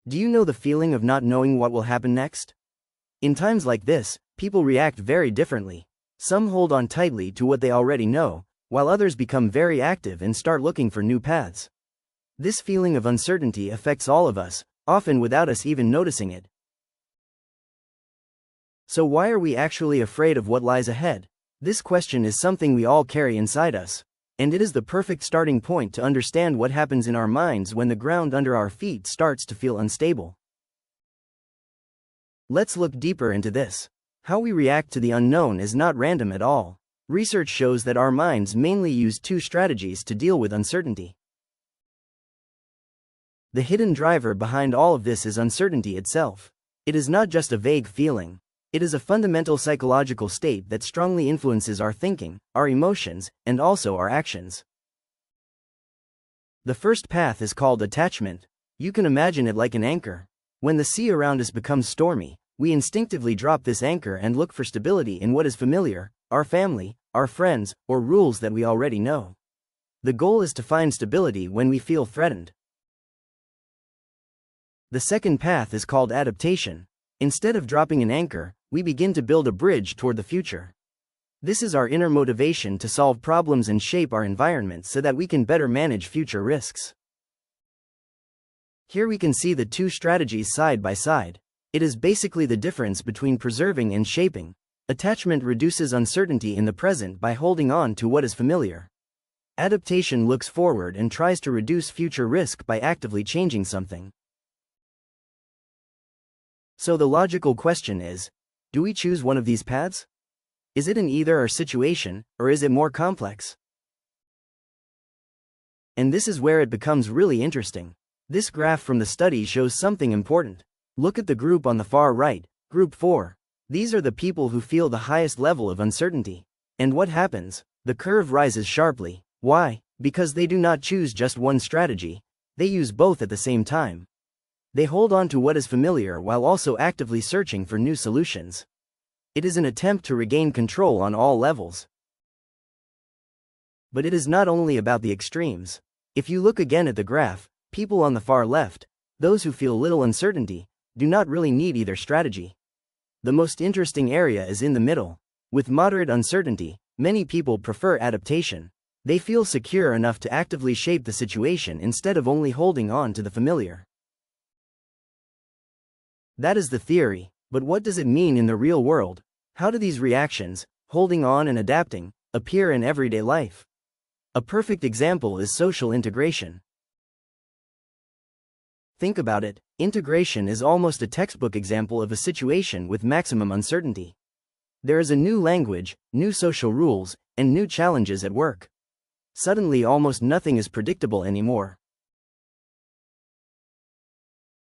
Do you know the feeling of not knowing what will happen next? In times like this, people react very differently. Some hold on tightly to what they already know, while others become very active and start looking for new paths. This feeling of uncertainty affects all of us, often without us even noticing it. So why are we actually afraid of what lies ahead? This question is something we all carry inside us, and it is the perfect starting point to understand what happens in our minds when the ground under our feet starts to feel unstable. Let's look deeper into this. How we react to the unknown is not random at all. Research shows that our minds mainly use two strategies to deal with uncertainty. The hidden driver behind all of this is uncertainty itself. It is not just a vague feeling. It is a fundamental psychological state that strongly influences our thinking, our emotions, and also our actions. The first path is called attachment. You can imagine it like an anchor. When the sea around us becomes stormy, we instinctively drop this anchor and look for stability in what is familiar, our family, our friends, or rules that we already know. The goal is to find stability when we feel threatened. The second path is called adaptation. Instead of dropping an anchor, we begin to build a bridge toward the future. This is our inner motivation to solve problems and shape our environment so that we can better manage future risks. Here we can see the two strategies side by side. It is basically the difference between preserving and shaping. Attachment reduces uncertainty in the present by holding on to what is familiar. Adaptation looks forward and tries to reduce future risk by actively changing something. So the logical question is, do we choose one of these paths? Is it an either-or situation, or is it more complex? And this is where it becomes really interesting. This graph from the study shows something important. Look at the group on the far right, Group 4. These are the people who feel the highest level of uncertainty. And what happens? The curve rises sharply. Why? Because they do not choose just one strategy, they use both at the same time. They hold on to what is familiar while also actively searching for new solutions. It is an attempt to regain control on all levels. But it is not only about the extremes. If you look again at the graph, people on the far left, those who feel little uncertainty, do not really need either strategy. The most interesting area is in the middle. With moderate uncertainty, many people prefer adaptation. They feel secure enough to actively shape the situation instead of only holding on to the familiar. That is the theory, but what does it mean in the real world? How do these reactions, holding on and adapting, appear in everyday life? A perfect example is social integration. Think about it, integration is almost a textbook example of a situation with maximum uncertainty. There is a new language, new social rules, and new challenges at work. Suddenly almost nothing is predictable anymore.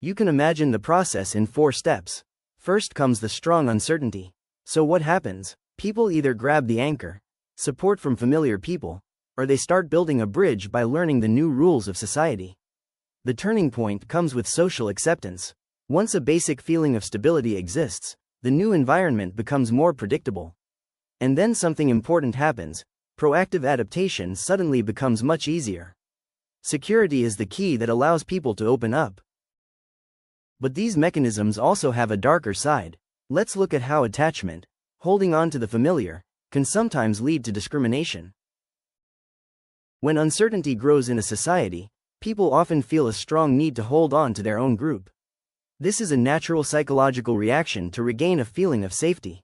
You can imagine the process in 4 steps. First comes the strong uncertainty. So what happens? People either grab the anchor, support from familiar people, or they start building a bridge by learning the new rules of society. The turning point comes with social acceptance. Once a basic feeling of stability exists, the new environment becomes more predictable. And then something important happens. Proactive adaptation suddenly becomes much easier. Security is the key that allows people to open up. But these mechanisms also have a darker side. Let's look at how attachment, holding on to the familiar, can sometimes lead to discrimination. When uncertainty grows in a society, people often feel a strong need to hold on to their own group. This is a natural psychological reaction to regain a feeling of safety.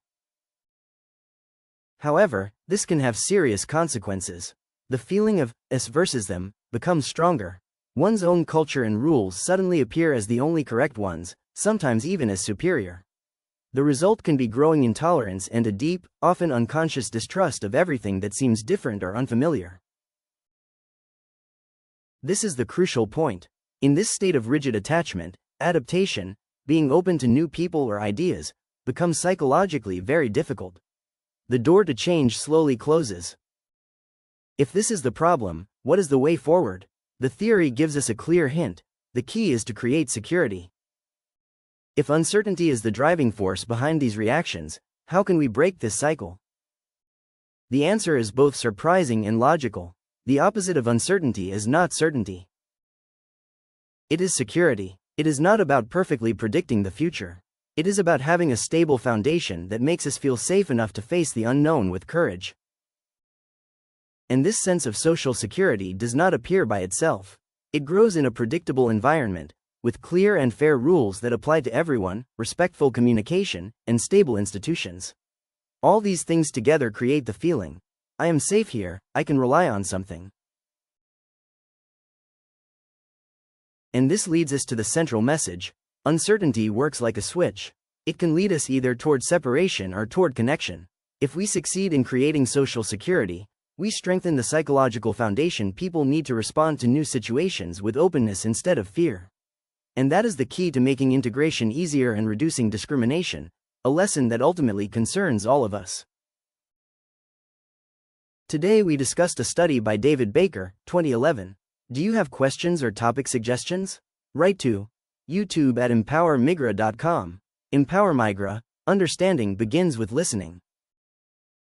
However, this can have serious consequences. The feeling of us versus them becomes stronger. One's own culture and rules suddenly appear as the only correct ones, sometimes even as superior. The result can be growing intolerance and a deep, often unconscious distrust of everything that seems different or unfamiliar. This is the crucial point. In this state of rigid attachment, adaptation, being open to new people or ideas, becomes psychologically very difficult. The door to change slowly closes. If this is the problem, what is the way forward? The theory gives us a clear hint. The key is to create security. If uncertainty is the driving force behind these reactions, how can we break this cycle? The answer is both surprising and logical. The opposite of uncertainty is not certainty. It is security. It is not about perfectly predicting the future. It is about having a stable foundation that makes us feel safe enough to face the unknown with courage. And this sense of social security does not appear by itself. It grows in a predictable environment, with clear and fair rules that apply to everyone, respectful communication, and stable institutions. All these things together create the feeling, I am safe here, I can rely on something. And this leads us to the central message: uncertainty works like a switch. It can lead us either toward separation or toward connection. If we succeed in creating social security, we strengthen the psychological foundation people need to respond to new situations with openness instead of fear. And that is the key to making integration easier and reducing discrimination, a lesson that ultimately concerns all of us. Today we discussed a study by David Baker, 2011. Do you have questions or topic suggestions? Write to YouTube at EmpowerMigra.com. EmpowerMigra, understanding begins with listening.